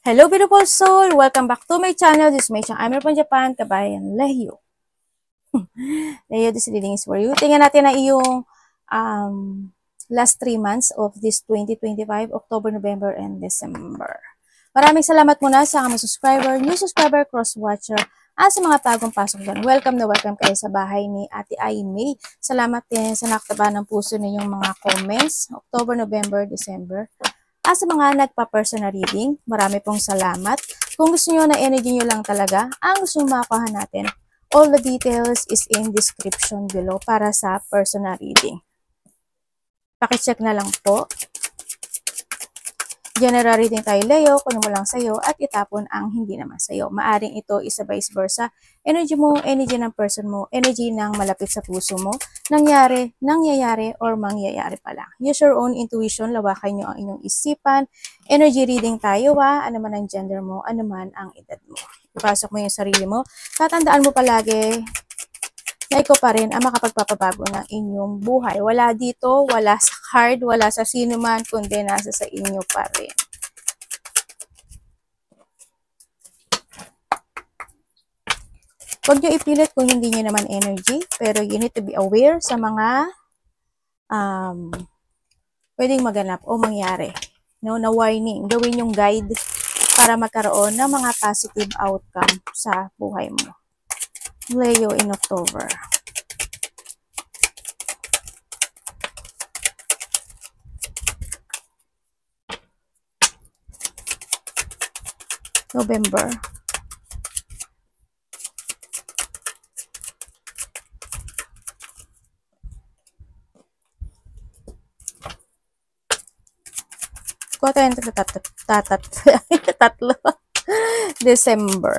Hello beautiful soul! Welcome back to my channel. This is May Chang. I'm here from Japan, kabayan Lehyo. Lehyo, this reading is for you. Tingnan natin na iyong last 3 months of this 2025, October, November, and December. Maraming salamat muna sa mga subscriber, new subscriber, cross-watcher, at sa mga bagong pasok dyan. Welcome na welcome kayo sa bahay ni Ate Ai May. Salamat din sa naktaba ng puso ninyong mga comments, October, November, December. At sa mga nagpa-personal reading, marami pong salamat. Kung gusto nyo na energy nyo lang talaga, ang gusto nyo makakuha natin, all the details is in description below para sa personal reading. Pakicheck na lang po. General reading tayo, Leo, kunin mo lang sa'yo at itapon ang hindi naman sa'yo. Maaring ito isa vice versa. Energy mo, energy ng person mo, energy ng malapit sa puso mo, nangyayari, or mangyayari pa lang. Use your own intuition, lawakan nyo ang inyong isipan. Energy reading tayo ano man ang gender mo, ano man ang edad mo. Ipasok mo yung sarili mo. Tatandaan mo palagi na ikaw pa rin ang makapagpapabago ng inyong buhay. Wala dito, wala sa card, wala sa sino man, kundi nasa sa inyo pa rin. Huwag nyo ipilit kung hindi nyo naman energy, pero you need to be aware sa mga pwedeng maganap o mangyari. No, na warning, gawin yung guide para magkaroon ng mga positive outcome sa buhay mo. Leo in October. November. Kuha tayo ng tatlo. December.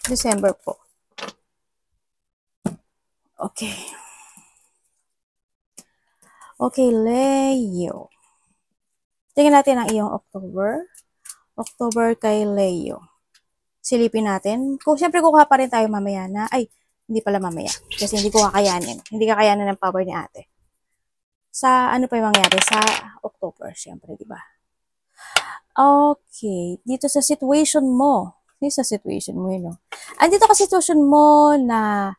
December po. Okay. Okay, Leo. Tingnan natin ang iyong October. October kay Leo. Silipin natin. Siyempre, kukuha pa rin tayo mamaya na, hindi pala mamaya. Kasi hindi ko kakayanin. Hindi kakayanin ng power ni ate. Sa ano pa yung mangyari? Sa October, siyempre, di ba? Okay. Dito sa situation mo. Sa situation mo yun, no? Andito ka situation mo na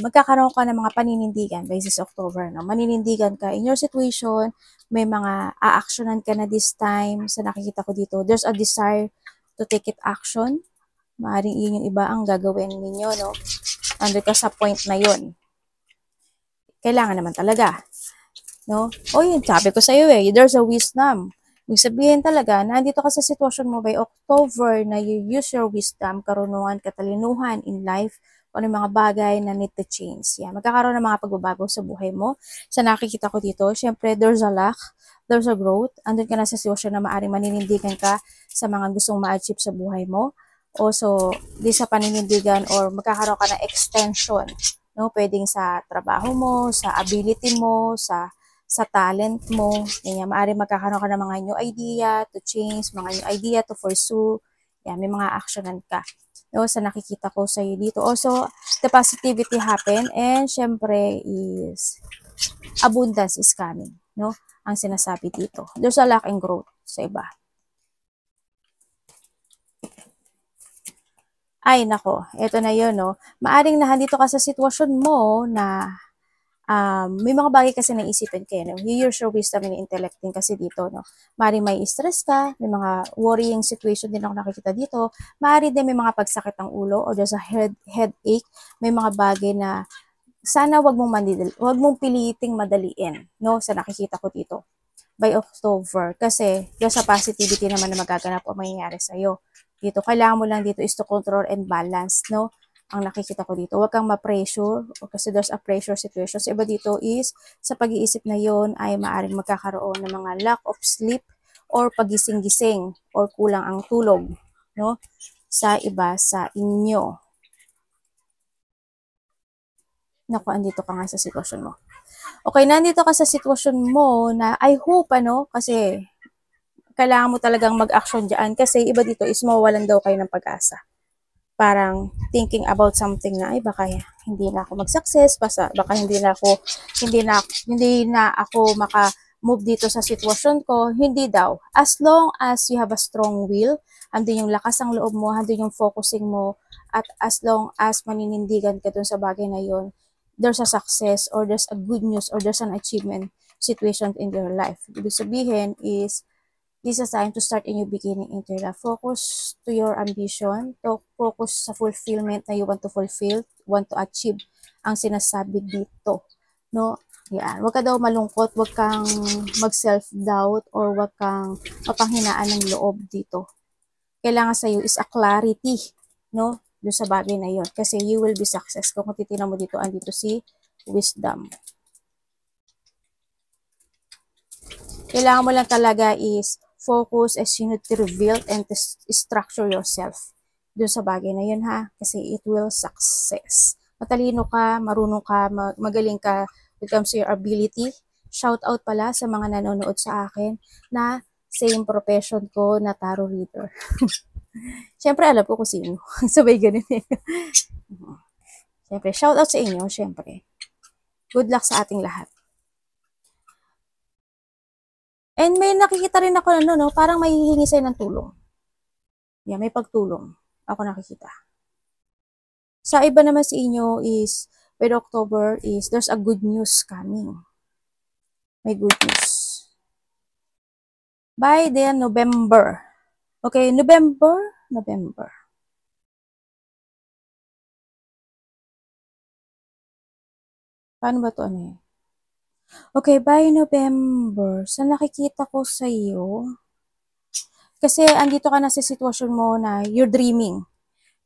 magkakaroon ka ng mga paninindigan by this October. No? Maninindigan ka in your situation. May mga a-actionan ka na this time. Sa nakikita ko dito, there's a desire to take it action. Maaring yun yung iba ang gagawin ninyo, no? Nandun ka sa point na yun. Kailangan naman talaga. No? O yun, sabi ko sa'yo there's a wisdom. Ibig sabihin talaga, nandito ka sa sitwasyon mo by October na you use your wisdom, karunungan, katalinuhan in life, o yung mga bagay na need to change. Yan. Magkakaroon ng mga pagbabago sa buhay mo. Sa nakikita ko dito, syempre, there's a luck, there's a growth. Andun ka na sa sitwasyon na maaaring maninindigan ka sa mga gustong ma-achieve sa buhay mo. Also, di sa paninindigan or magkakaroon ka ng extension. No? Pwedeng sa trabaho mo, sa ability mo, sa talent mo. Ganyan, maaaring magkakaroon ka ng mga new idea to change, mga new idea to pursue. Yan, may mga actionan ka. No, sa nakikita ko sa iyo dito. Also, the positivity happen and syempre is abundance is coming. No? Ang sinasabi dito. There's a lack and growth sa iba. Ay, nako. Ito na yun, no? Maaring nandito ka sa sitwasyon mo na may mga bagay kasi naisipin kayo, no? You use your wisdom and intellect din kasi dito, no? Maaaring may stress ka, may mga worrying situation din ako nakikita dito. Maaari din may mga pagsakit ng ulo or just a headache. May mga bagay na sana wag mong piliting madaliin, no? Sa nakikita ko dito by October kasi yung sa positivity naman na magaganap o mangyayari sa'yo. Dito, kailangan mo lang dito is to control and balance, no? Ang nakikita ko dito. Huwag kang ma-pressure kasi there's a pressure situation. So, iba dito is sa pag-iisip na yon ay maaaring magkakaroon ng mga lack of sleep or pagising-gising or kulang ang tulog, no? Sa iba sa inyo. Naku, andito ka nga sa sitwasyon mo. Okay, nandito ka sa sitwasyon mo na I hope, kasi kailangan mo talagang mag-action dyan kasi iba dito is mawawalan daw kayo ng pag-asa. parang thinking about something na ay baka hindi na ako mag-success, baka hindi na ako maka-move dito sa sitwasyon ko. Hindi daw. As long as you have a strong will, andun yung lakas ng loob mo, andun yung focusing mo, at as long as maninindigan ka dun sa bagay na yun, there's a success or there's a good news or there's an achievement situation in your life. Ibig sabihin is, this is time to start a new beginning into your life. Focus to your ambition, to focus sa fulfillment na you want to fulfill, want to achieve ang sinasabi dito. No? Yan. Huwag ka daw malungkot, huwag kang mag-self-doubt or huwag kang mapanghinaan ng loob dito. Kailangan sa'yo is a clarity, no? Doon sa bagay na yun. Kasi you will be successful. Kung titignan mo dito, andito si wisdom. Kailangan mo lang talaga is focus as you need to reveal and to structure yourself doon sa bagay na yun, ha? Kasi it will success. Matalino ka, marunong ka, magaling ka when it comes to your ability. Shout out pala sa mga nanonood sa akin na same profession ko na tarot reader. Siyempre, alam ko kung sino. Sabay ganun eh. Siyempre, shout out sa inyo, siyempre. Good luck sa ating lahat. And may nakikita rin ako, no, parang may hihingi sa'yo ng tulong. Yeah, may pagtulong. Ako nakikita. Sa iba naman sa inyo is, by October is, there's a good news coming. May good news. By the November. Okay, November. Paano ba to ano eh? Okay, by November. Sa nakikita ko sa iyo, kasi andito ka na sa sitwasyon mo na you're dreaming,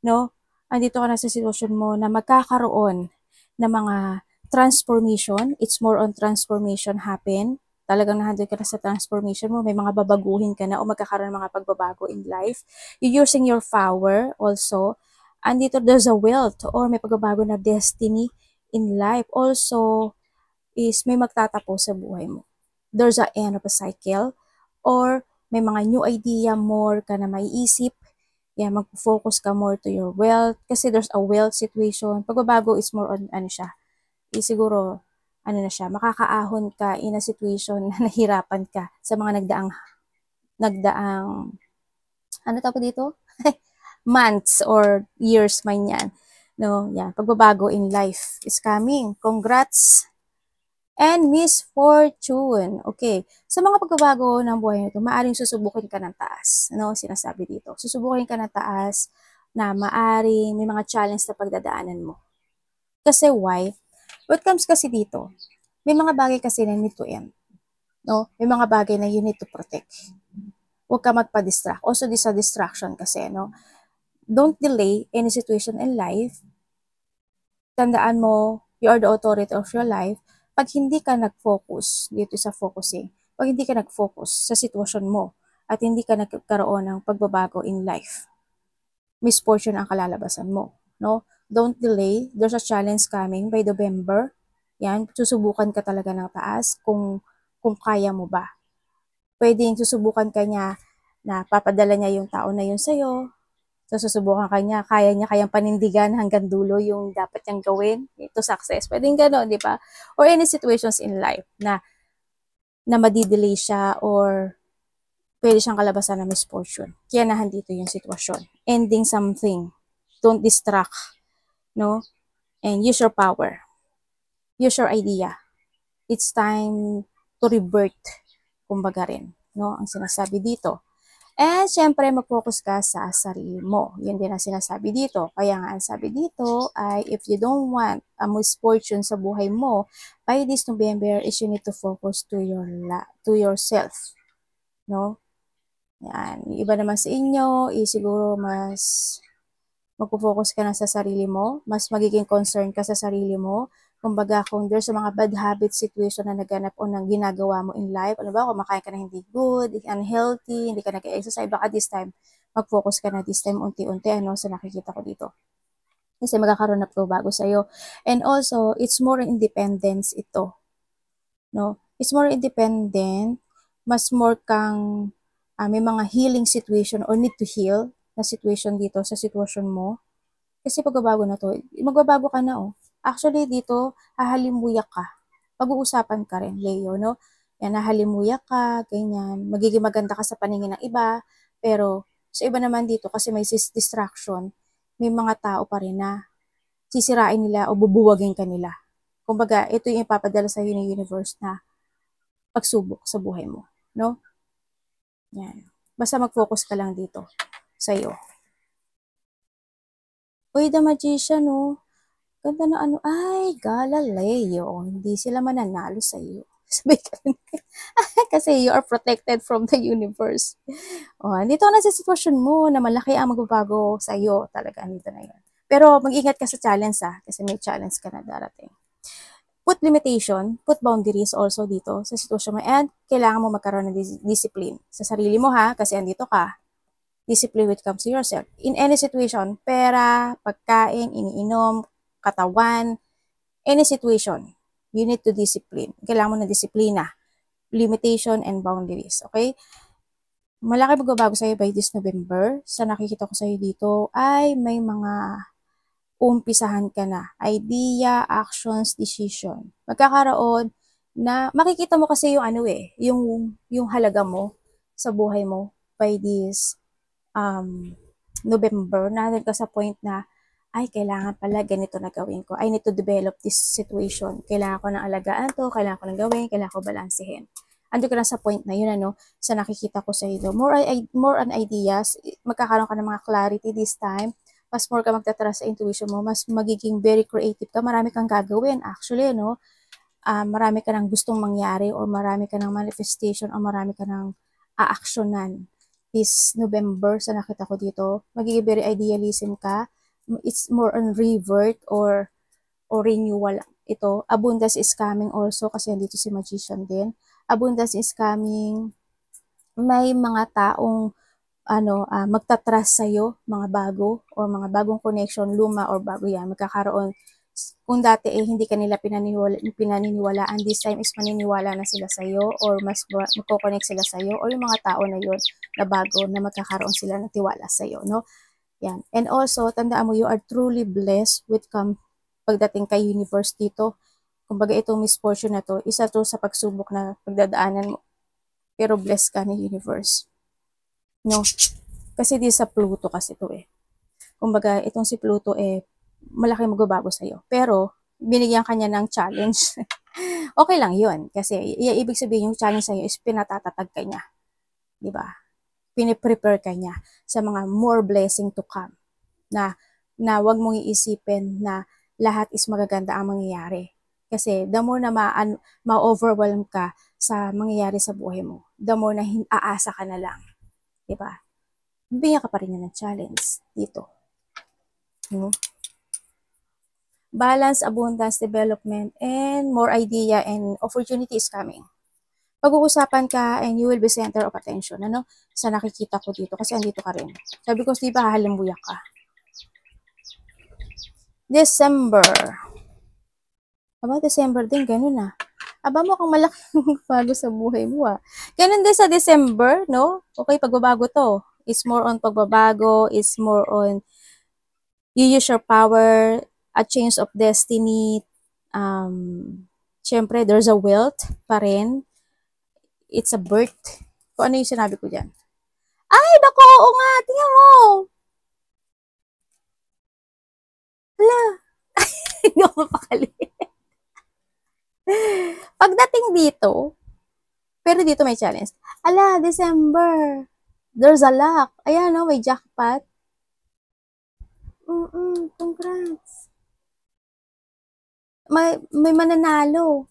no? Andito ka na sa sitwasyon mo na magkakaroon ng mga transformation. It's more on transformation happen. Talagang nahandle ka na sa transformation mo. May mga babaguhin ka na o magkakaroon ng mga pagbabago in life. You're using your power also. Andito there's a wealth or may pagbabago na destiny in life. Also, is may magtatapos sa buhay mo. There's a end of a cycle or may mga new idea more ka na maiisip. Yeah, mag-focus ka more to your wealth kasi there's a wealth situation. Pagbabago is more on ano siya. Siguro ano na siya, makakaahon ka in a situation na nahirapan ka sa mga nagdaang ano tawag dito? Months or years man yan. No, yeah, pagbabago in life is coming. Congrats! And misfortune. Okay. Sa mga pagbabago ng buhay nito, maaring susubukin ka ng taas. Ano sinasabi dito? Susubukin ka ng taas na maaring may mga challenge na pagdadaanan mo. Kasi why? What comes kasi dito, may mga bagay kasi na need to end. No? May mga bagay na you need to protect. Huwag ka magpa-distract. Also, this is a distraction kasi, no? Don't delay any situation in life. Tandaan mo, you are the authority of your life. Pag hindi ka nag-focus dito sa focusing, pag hindi ka nag-focus sa sitwasyon mo at hindi ka nagkaroon ng pagbabago in life, misfortune ang kalalabasan mo, no? Don't delay. There's a challenge coming by November. Yan, susubukan ka talaga ng taas kung kaya mo ba. Pwedeng susubukan ka niya na papadala niya yung tao na yun sa'yo. So, susubukan ka niya, kayang panindigan hanggang dulo yung dapat niyang gawin to success. Pwedeng gano'n, di ba? Or any situations in life na madidelay siya or pwede siyang kalabasan ng misfortune. Kaya nahandito yung sitwasyon. Ending something. Don't distract, no? And use your power. Use your idea. It's time to rebirth, kumbaga rin, no? Ang sinasabi dito. And syempre, mag-focus ka sa sarili mo. Yun din ang sinasabi dito. Kaya nga, ang sabi dito ay, if you don't want a misfortune sa buhay mo, by this November is you need to focus to yourself. No? Yan. Yung iba naman sa inyo, siguro mas mag-focus ka na sa sarili mo, mas magiging concern ka sa sarili mo. Kumbaga, kung there's a mga bad habit situation na naganap o nang ginagawa mo in life, ano ba, kumakain ka na hindi good, unhealthy, hindi ka nag-exercise, baka this time, mag-focus ka na this time unti-unti, ano, sa nakikita ko dito. Kasi magkakaroon na bago sa'yo. And also, it's more independence ito. No? It's more independent, mas more kang, may mga healing situation or need to heal na situation dito sa sitwasyon mo. Kasi pagbabago na to, magbabago ka na, oh. Actually, dito, hahalimuyak ka. Pag-uusapan ka rin, Leo, no? Yan, hahalimuyak ka, ganyan. Magiging maganda ka sa paningin ng iba, pero sa iba naman dito, kasi may distraction, may mga tao pa rin na sisirain nila o bubuwagin ka nila. Kumbaga, ito yung ipapadala sa iyo ng universe na pagsubok sa buhay mo, no? Yan. Basta mag-focus ka lang dito sa iyo. Uy, The Magician, no? Ganda na ano, ay, Galileo, hindi sila mananalo sa iyo. Sabi ka kasi you are protected from the universe. Oh, dito na sa sitwasyon mo na malaki ang magbabago sa iyo. Talaga, dito na yun. Pero mag-ingat ka sa challenge kasi may challenge ka na darating. Put limitation, put boundaries also dito sa sitwasyon mo, and kailangan mo magkaroon ng discipline sa sarili mo kasi andito ka. Discipline when it comes to yourself. In any situation, pera, pagkain, iniinom, katawan, any situation, you need to discipline. Kailangan mo na disiplina, limitation, and boundaries. Okay? Malaki magbabago sa'yo by this November. Sa nakikita ko sa'yo dito ay may mga umpisahan ka na. Idea, actions, decision. Magkakaroon na, makikita mo kasi yung yung halaga mo sa buhay mo by this November, na ka sa point na, ay, kailangan pala ganito na gawin ko. I need to develop this situation. Kailangan ko ng alagaan to, kailangan ko ng gawin, kailangan ko balansehin. Ando ka na sa point na yun, sa nakikita ko sa iyo. More on ideas, magkakaroon ka ng mga clarity this time. Mas more ka magtatrust sa intuition mo, mas magiging very creative ka, marami kang gagawin. Actually, marami ka ng gustong mangyari, or marami ka ng manifestation, or marami ka ng aaksyonan. This November, sa nakita ko dito, magiging very idealism ka. It's more on revert or renewal ito. Abundance is coming also, kasi dito si Magician din. Abundance is coming. May mga taong magtatrust sa'yo, mga bago, or mga bagong connection, luma or bago yan, magkakaroon. Kung dati hindi ka nila pinaniniwalaan, this time is maniniwala na sila sa'yo, or mas magkoconnect sila sa'yo, or yung mga tao na yun na bago, na magkakaroon sila ng tiwala sa'yo, no? Yan. And also, tandaan mo, you are truly blessed with pagdating kay universe dito. Kumbaga, itong misfortune na to, isa to sa pagsubok na pagdadaanan mo. Pero blessed ka ni universe. No? Kasi di sa Pluto kasi to Kumbaga, itong si Pluto malaki magbabago sa'yo. Pero, binigyan kanya ng challenge. Okay lang yun. Kasi, ibig sabihin yung challenge sa'yo is pinatatatag ka niya. Diba? Piniprepare ka niya sa mga more blessing to come. Na wag mong iisipin na lahat is magaganda ang mangyayari. Kasi, the more na ma-overwhelm ka sa mangyayari sa buhay mo, the more na aasa ka na lang. Diba? Bigyan ka pa rin niya ng challenge dito. Balance, abundance, development, and more idea and opportunity is coming. Pag-uusapan ka and you will be center of attention. Sa nakikita ko dito, kasi andito ka rin. Sabi ko, di ba, halimbuyak ka. December. December din, ganun mo kang malaking bago sa buhay mo Ganun din sa December, no? Okay, pagbabago to. It's more on pagbabago, it's more on you use your power, a change of destiny. Syempre, there's a wealth pa rin. It's a birth. Kung ano yung sinabi ko dyan. Ay, bako, oo nga, tingnan mo. Hala. Hindi ako mapakali. Pagdating dito, pero dito may challenge. Ala, December. There's a luck. Ayan, may jackpot. Congrats. May mananalo.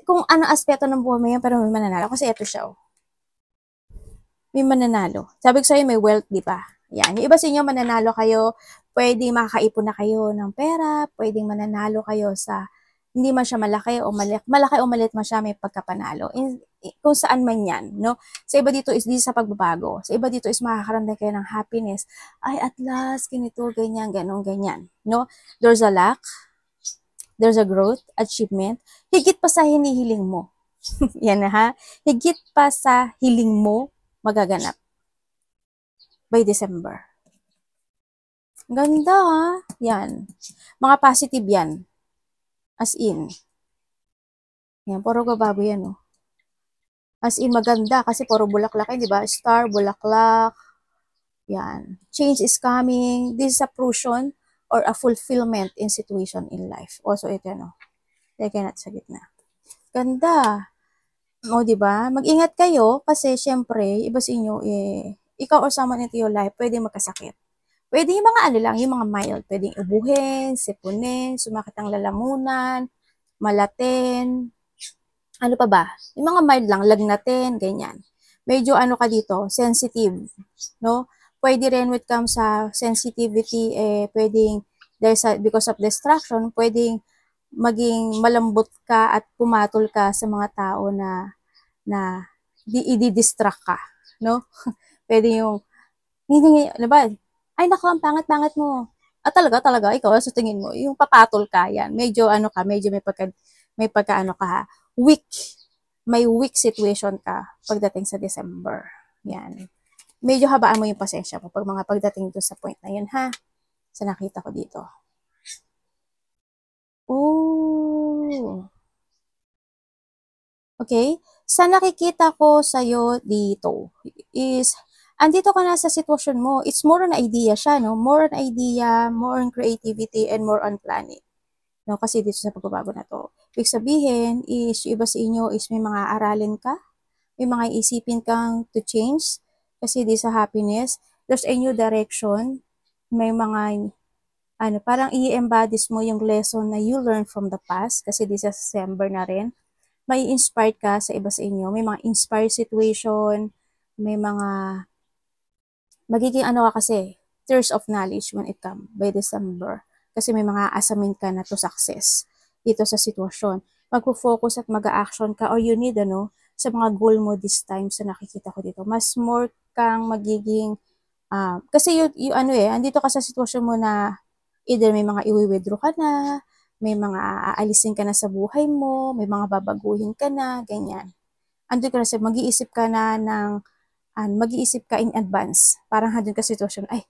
Kung ano aspeto ng buhay mo yan, pero may mananalo. Kasi ito siya, may mananalo. Sabi ko sa'yo, may wealth, di ba? Yan. Yung iba sa inyo, mananalo kayo, pwedeng makakaipon na kayo ng pera, pwedeng mananalo kayo sa, hindi man siya malaki o maliit man siya, may pagkapanalo. Kung saan man yan, no? Sa iba dito is sa pagbabago. Sa iba dito is makakaramdam kayo ng happiness. Ay, at last, ganito, ganyan, ganyan, no? There's a luck, there's a growth, achievement, higit pa sa hinihiling mo. Yan higit pa sa hiling mo, magaganap by December. Ganda ha. Yan. Mga positive yan. As in. Yan, puro babago yan, oh. As in, maganda kasi puro bulaklak, di ba? Star, bulaklak. Yan. Change is coming. This is a fruition or a fulfillment in situation in life. Also, ito, no? Teka natin sa gitna. Ganda. O, di ba? Mag-ingat kayo kasi, syempre, iba sa inyo, ikaw or someone into your life, pwede magkasakit. Pwede yung mga ano lang, yung mga mild. Pwedeng ubuhin, sipunin, sumakit ang lalamunan, malatin, ano pa ba? Yung mga mild lang, lagnatin, ganyan. Medyo ano ka dito, sensitive, no? Pwede rin when it comes sa sensitivity, pwedeng, because of distraction, pwedeng maging malambot ka at pumatol ka sa mga tao na i-distract ka, no? Pwede yung, hindi, ano ba? Ay, naku, ang pangat-pangat mo. Talaga, ikaw, sa tingin mo, yung papatol ka, yan. Medyo ano ka, medyo may pagka ano ka, weak. May weak situation ka pagdating sa December. Yan. Medyo habaan mo yung pasensya mo pag mga pagdating doon sa point na yun, ha? Sa nakita ko dito. Ooh. Okay? Sa nakikita ko sa'yo dito is, andito ka na sa sitwasyon mo. It's more on idea siya, no? More on idea, more on creativity, and more on planning. No? Kasi dito sa pagbabago na to. Ibig sabihin is, iba sa inyo is may mga aralin ka, may mga isipin kang to change, kasi di sa happiness, there's a new direction, may mga, ano, parang i-embodies mo yung lesson na you learn from the past, kasi di sa December na rin, may inspired ka sa iba sa inyo, may mga inspired situation, may mga, magiging ano ka kasi, thirst of knowledge when it comes by December, kasi may mga assignment ka na to success, dito sa sitwasyon, magpo-focus at mag-action ka, or you need, ano, sa mga goal mo this time sa nakikita ko dito. Mas more kang magiging, kasi yung ano andito ka sa sitwasyon mo na either may mga i-withdraw ka na, may mga aalisin ka na sa buhay mo, may mga babaguhin ka na, ganyan. Andun ka na sa, mag-iisip ka na ng, mag-iisip ka in advance. Parang handun ka sa sitwasyon, ay,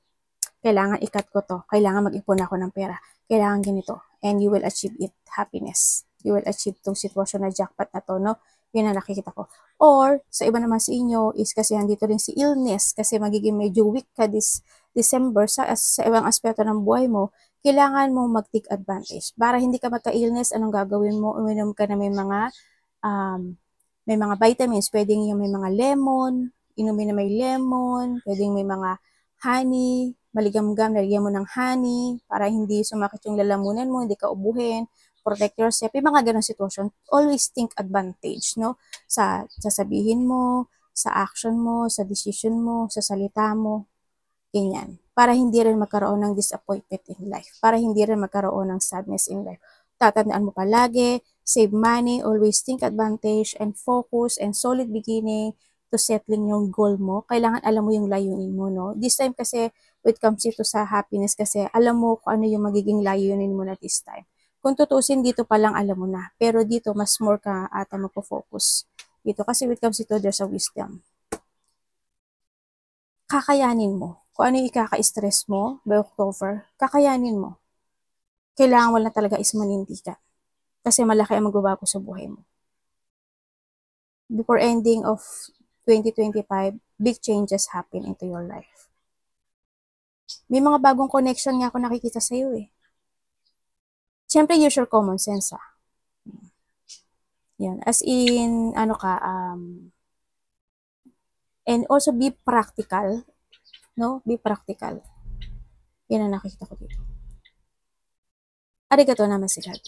kailangan ikat ko to, kailangan mag-ipon ako ng pera, kailangan ganito, and you will achieve it, happiness. You will achieve tong sitwasyon na jackpot na to, no? Yun ang nakikita ko. Or, sa iba naman sa inyo, is kasi andito rin si illness, kasi magiging medyo weak ka this December sa ibang aspeto ng buhay mo, kailangan mo mag-take advantage. Para hindi ka magka-illness, anong gagawin mo? Uminom ka na um, may mga vitamins, pwedeng yung may mga lemon, inumin na may lemon, pwedeng may mga honey, maligamgam, lagyan mo ng honey, para hindi sumakit yung lalamunan mo, hindi ka ubuhin, protect yourself, yung mga ganong sitwasyon, always think advantage, no? Sa sasabihin mo, sa action mo, sa decision mo, sa salita mo, ganyan. Para hindi rin magkaroon ng disappointment in life, para hindi rin magkaroon ng sadness in life. Tatandaan mo palagi, save money, always think advantage, and focus, and solid beginning to settling yung goal mo. Kailangan alam mo yung layunin mo, no? This time kasi, when it comes ito sa happiness kasi, alam mo kung ano yung magiging layunin mo na this time. Kung tutusin, dito pa lang alam mo na. Pero dito, mas more ka ata magpo-focus. Dito, kasi when it comes ito, there's a wisdom. Kakayanin mo. Kung ano yung ikaka-stress mo by October, kakayanin mo. Kailangan wala talaga is manindigan. Kasi malaki ang magbabago sa buhay mo. Before ending of 2025, big changes happen into your life. May mga bagong connection nga ako nakikita sa iyo eh. Siyempre, use your common sense ah. Yan. As in, ano ka, and also be practical. No? Be practical. Yan ang nakikita ko dito. Arigato naman si God.